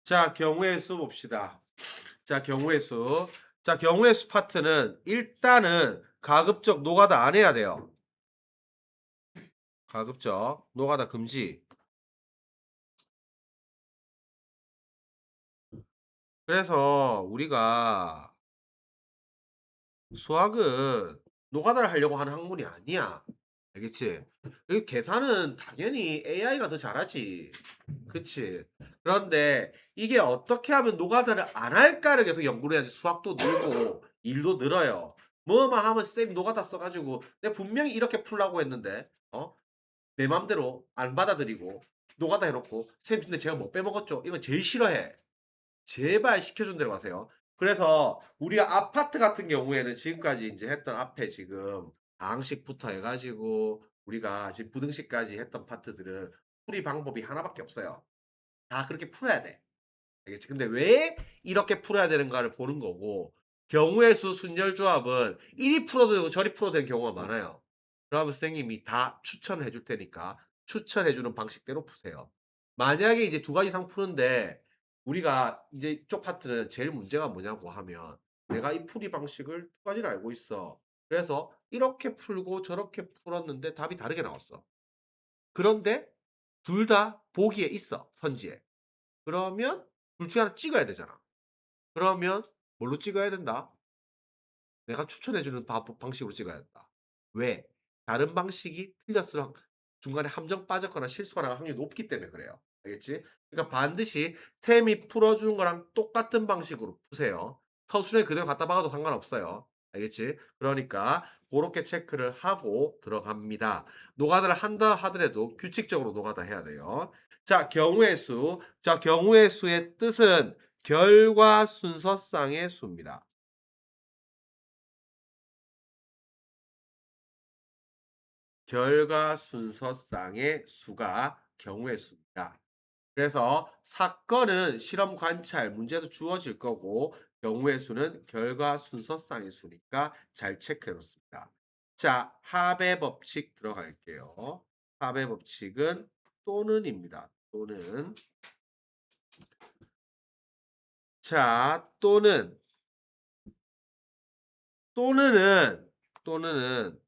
자, 경우의 수 봅시다. 자, 경우의 수. 자, 경우의 수 파트는 일단은 가급적 노가다 안 해야 돼요. 가급적 노가다 금지. 그래서 우리가 수학은 노가다를 하려고 하는 학문이 아니야. 알겠지? 이 계산은 당연히 AI가 더 잘하지. 그치? 그런데 이게 어떻게 하면 노가다를 안 할까를 계속 연구를 해야지 수학도 늘고 일도 늘어요. 뭐만 하면 쌤 노가다 써 가지고 내가 분명히 이렇게 풀라고 했는데 내 맘대로 안 받아들이고 노가다 해 놓고 "쌤 근데 제가 뭐 빼먹었죠?" 이거 제일 싫어해. 제발 시켜준 대로 가세요. 그래서 우리가 아파트 같은 경우에는 지금까지 인제 했던 앞에 지금 방식부터 해 가지고 우리가 지금 부등식까지 했던 파트들은 풀이 방법이 하나밖에 없어요. 다 그렇게 풀어야 돼. 알겠지? 근데 왜 이렇게 풀어야 되는가를 보는 거고 경우의 수 순열 조합은 이리 풀어도 되고 저리 풀어도 되는 경우가 많아요. 그러면 선생님이 다 추천을 해줄 테니까 추천해 주는 방식대로 푸세요. 만약에 이제 두 가지 이상 푸는데 우리가 이제 이쪽 파트는 제일 문제가 뭐냐고 하면 내가 이 풀이 방식을 두 가지를 알고 있어. 그래서 이렇게 풀고 저렇게 풀었는데 답이 다르게 나왔어. 그런데 둘 다 보기에 있어, 선지에. 그러면 둘 중에 하나 찍어야 되잖아. 그러면 뭘로 찍어야 된다? 내가 추천해 주는 방식으로 찍어야 된다. 왜? 다른 방식이 틀렸을 중간에 함정 빠졌거나 실수가 날 확률이 높기 때문에 그래요. 알겠지? 그러니까 반드시 쌤이 풀어 주는 거랑 똑같은 방식으로 푸세요. 서술에 그대로 갖다 박아도 상관없어요. 알겠지? 그러니까 고렇게 체크를 하고 들어갑니다. 노가다를 한다 하더라도 규칙적으로 노가다 해야 돼요. 자, 경우의 수. 자, 경우의 수의 뜻은 결과 순서상의 수입니다. 결과 순서상의 수가 경우의 수입니다. 그래서 사건은 실험 관찰 문제에서 주어질 거고 경우의 수는 결과 순서상의 수니까 잘 체크해 놓습니다. 자, 합의 법칙 들어갈게요. 합의 법칙은 또는입니다. 또는. 자, 또는은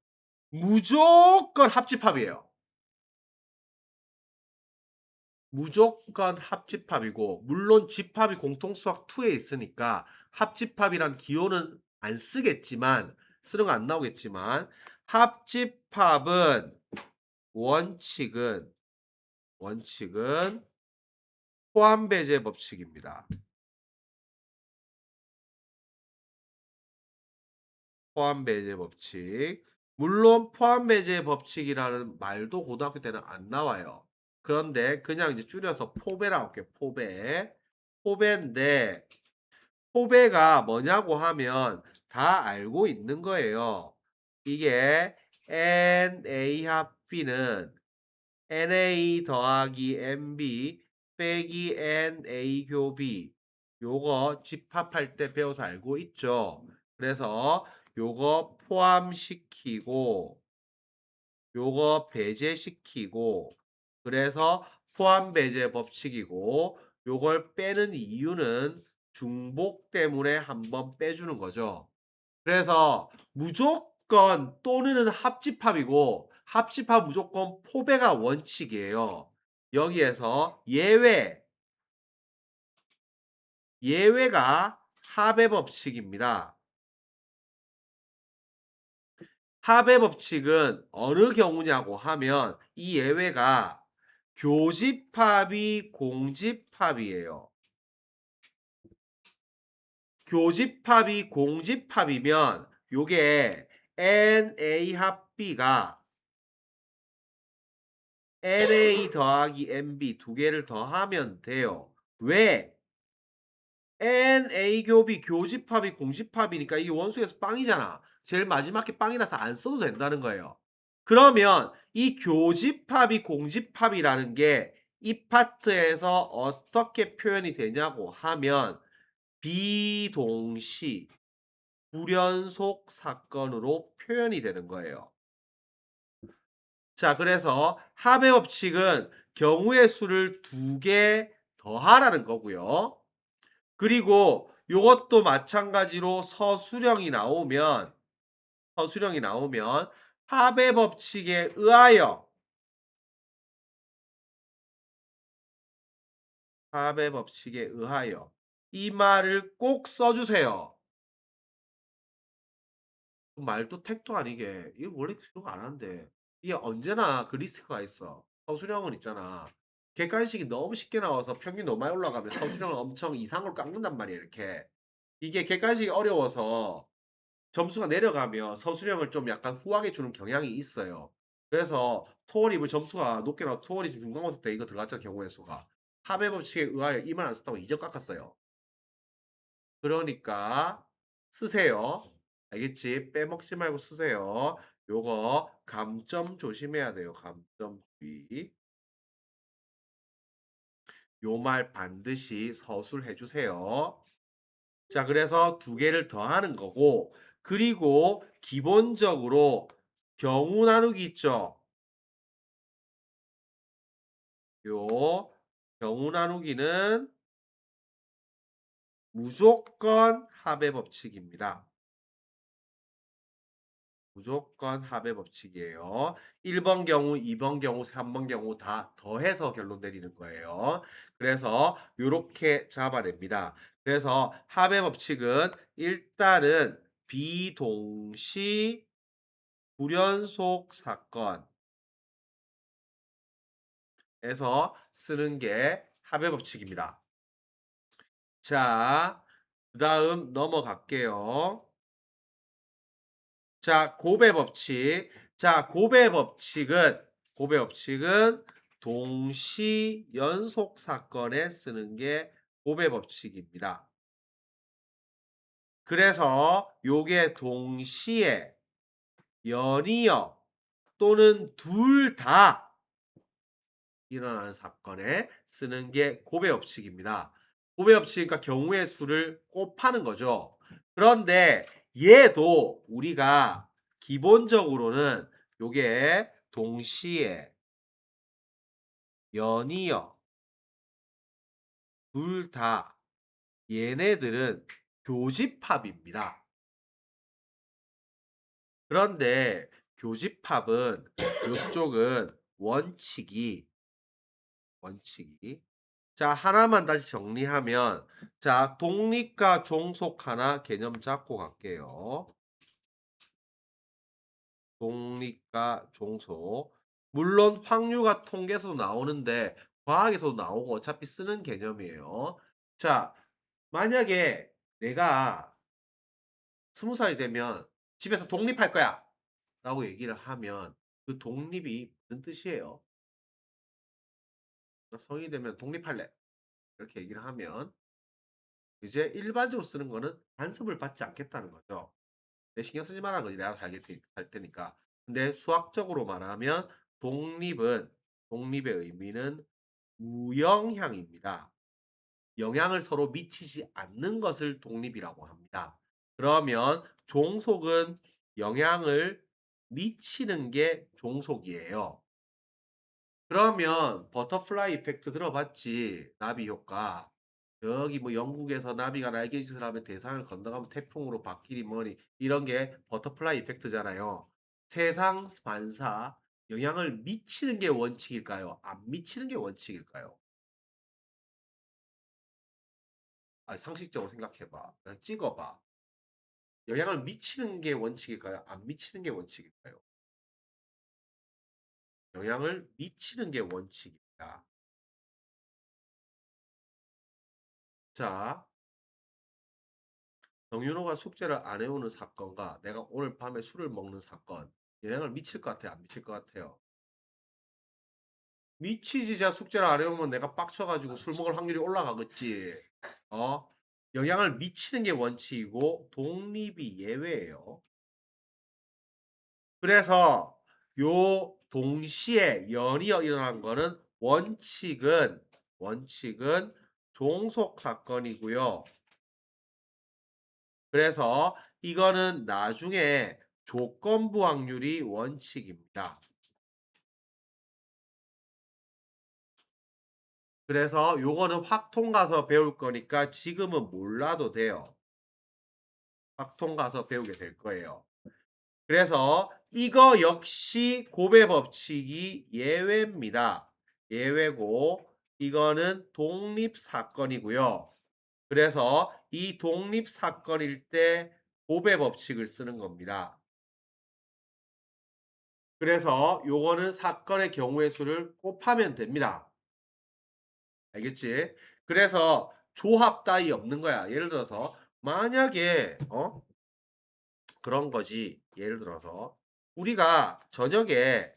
무조건 합집합이에요. 무조건 합집합이고 물론 집합이 공통수학 2에 있으니까 합집합이란 기호는 안 쓰겠지만 쓰는 거 안 나오겠지만 합집합은 원칙은 포함배제 법칙입니다. 포함배제 법칙. 물론 포함배제 법칙이라는 말도 고등학교 때는 안 나와요. 그런데 그냥 이제 줄여서 포배라고 할게요. 포배. 포배인데 포배가 뭐냐고 하면 다 알고 있는 거예요. 이게 NA 합비는 NA 더하기 NB 빼기 NA 교비 요거 집합할 때 배워서 알고 있죠. 그래서 요거 포함시키고 요거 배제시키고 그래서 포함 배제 법칙이고 요걸 빼는 이유는 중복 때문에 한번 빼주는 거죠. 그래서 무조건 또는 합집합이고 합집합 무조건 포배가 원칙이에요. 여기에서 예외가 합의 법칙입니다. 합의 법칙은 어느 경우냐고 하면 이 예외가 교집합이 공집합이에요. 교집합이 공집합이면 요게 NA 합비가 NA 더하기 NB 두 개를 더하면 돼요. 왜? NA 교비 교집합이 공집합이니까 이게 원소에서 빵이잖아. 제일 마지막 게 빵이라서 안 써도 된다는 거예요. 그러면 이 교집합이 공집합이라는 게 이 파트에서 어떻게 표현이 되냐고 하면 비동시 불연속 사건으로 표현이 되는 거예요. 자, 그래서 합의 법칙은 경우의 수를 두 개 더하라는 거고요. 그리고 요것도 마찬가지로 서술형이 나오면 합의 법칙에 의하여 이 말을 꼭 써주세요. 말도 택도 아니게 이거 원래 그런 거 안 하는데 이게 언제나 그 리스크가 있어. 서술형은 있잖아. 객관식이 너무 쉽게 나와서 평균 너무 많이 올라가면 서술형을 엄청 이상으로 깎는단 말이야 이렇게. 이게 객관식이 어려워서 점수가 내려가면 서술형을 좀 약간 후하게 주는 경향이 있어요. 그래서 토어립을 점수가 높게 나와 토어립 중간고사 때 이거 들어갔잖아 경우의 수가. 합의 법칙에 의하여 이 말 안 썼다고 2점 깎았어요. 그러니까 쓰세요. 알겠지? 빼먹지 말고 쓰세요. 요거 감점 조심해야 돼요. 감점 주의. 요 말 반드시 서술해 주세요. 자, 그래서 두 개를 더하는 거고 그리고 기본적으로 경우 나누기 있죠? 요 경우 나누기는 무조건 합의 법칙입니다. 무조건 합의 법칙이에요. 1번 경우, 2번 경우, 3번 경우 다 더해서 결론 내리는 거예요. 그래서 요렇게 잡아냅니다. 그래서 합의 법칙은 일단은 비동시 불연속 사건에서 쓰는 게 합의 법칙입니다. 자, 그다음 넘어갈게요. 자, 고배 법칙. 자, 고배 법칙은 동시 연속 사건에 쓰는 게 고배 법칙입니다. 그래서 요게 동시에 연이어 또는 둘 다 일어나는 사건에 쓰는 게 고배 법칙입니다. 고배 법칙이니까 경우의 수를 곱하는 거죠. 그런데 얘도 우리가 기본적으로는 요게 동시에 연이어 둘 다 얘네들은 교집합입니다. 그런데 교집합은 요쪽은 원칙이 자, 하나만 다시 정리하면 자, 독립과 종속 하나 개념 잡고 갈게요. 독립과 종속. 물론 확률과 통계에서도 나오는데 과학에서도 나오고 어차피 쓰는 개념이에요. 자, 만약에 내가 20살이 되면 집에서 독립할 거야 라고 얘기를 하면 그 독립이 무슨 뜻이에요? 나 성인이 되면 독립할래 이렇게 얘기를 하면 이제 일반적으로 쓰는 거는 간섭을 받지 않겠다는 거죠. 내 신경 쓰지 말라는 거지. 내가 할 테니까. 근데 수학적으로 말하면 독립의 의미는 무영향입니다. 영향을 서로 미치지 않는 것을 독립이라고 합니다. 그러면 종속은 영향을 미치는 게 종속이에요. 그러면 버터플라이 이펙트 들어봤지? 나비 효과. 여기 뭐 영국에서 나비가 날개짓을 하면 대상을 건너가면 태풍으로 바뀌니 뭐니 이런 게 버터플라이 이펙트잖아요. 세상 반사 영향을 미치는 게 원칙일까요? 안 미치는 게 원칙일까요? 아, 상식적으로 생각해봐. 그냥 찍어봐. 영향을 미치는 게 원칙일까요? 안 미치는 게 원칙일까요? 영향을 미치는 게 원칙입니다. 자, 정윤호가 숙제를 안 해오는 사건과 내가 오늘 밤에 술을 먹는 사건 영향을 미칠 것 같아요? 안 미칠 것 같아요? 미치지. 제가 숙제를 안 해오면 내가 빡쳐가지고 술 먹을 확률이 올라가겠지. 어? 영향을 미치는 게 원칙이고 독립이 예외예요. 그래서 요 동시에 연이어 일어난 거는 원칙은 종속 사건이고요. 그래서 이거는 나중에 조건부 확률이 원칙입니다. 그래서 요거는 확통 가서 배울 거니까 지금은 몰라도 돼요. 확통 가서 배우게 될 거예요. 그래서 이거 역시 곱의 법칙이 예외입니다. 예외고 이거는 독립 사건이고요. 그래서 이 독립 사건일 때 곱의 법칙을 쓰는 겁니다. 그래서 요거는 사건의 경우의 수를 곱하면 됩니다. 알겠지? 그래서 조합 따위 없는 거야. 예를 들어서 만약에 그런 거지. 예를 들어서 우리가 저녁에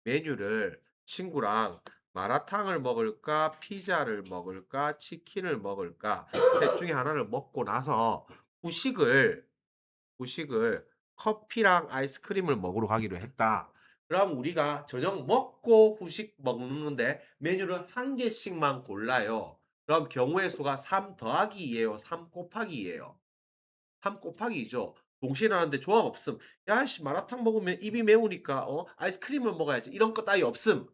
메뉴를 친구랑 마라탕을 먹을까, 피자를 먹을까, 치킨을 먹을까, 셋 중에 하나를 먹고 나서 후식을 후식을 커피랑 아이스크림을 먹으러 가기로 했다. 그럼 우리가 저녁 먹고 후식 먹는 건데 메뉴를 한 개씩만 골라요. 그럼 경우의 수가 3 더하기 2예요, 3 곱하기 2예요. 3 곱하기 2죠. 동시에 나왔는데 조합 없음. "야 씨 마라탕 먹으면 입이 매우니까 아이스크림을 먹어야지." 이런 거 따위 없음.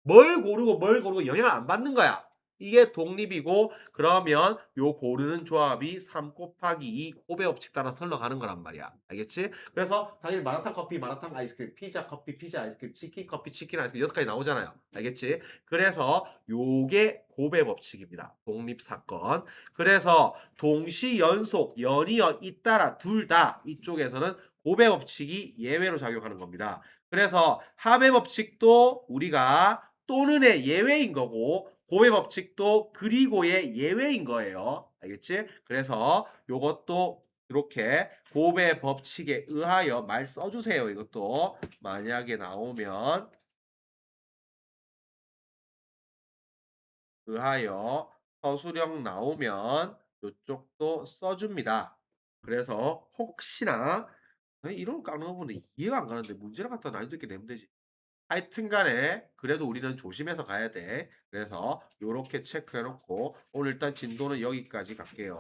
뭘 고르고 영향을 안 받는 거야. 이게 독립이고 그러면 요 고르는 조합이 3 곱하기 2 곱의 법칙 따라 흘러가는 거란 말이야. 알겠지? 그래서 당연히 마라탕 커피, 마라탕 아이스크림, 피자 커피, 피자 아이스크림, 치킨 커피, 치킨 아이스크림 6 가지 나오잖아요. 알겠지? 그래서 요게 곱의 법칙입니다. 독립 사건. 그래서 동시 연속 연이어 잇따라 둘 다 이쪽에서는 곱의 법칙이 예외로 작용하는 겁니다. 그래서 합의 법칙도 우리가 또는의 예외인 거고 곱의 법칙도 그리고의 예외인 거예요. 알겠지? 그래서 요것도 이렇게 곱의 법칙에 의하여 말 써주세요. 이것도 만약에 나오면 의하여 서술형 나오면 요쪽도 써줍니다. 그래서 혹시나 이런 거 까는 거 보는데 이해가 안 가는데 문제를 갖다 난이도 있게 내면 되지. 하여튼 간에 그래도 우리는 조심해서 가야 돼. 그래서 요렇게 체크해 놓고 오늘 일단 진도는 여기까지 갈게요.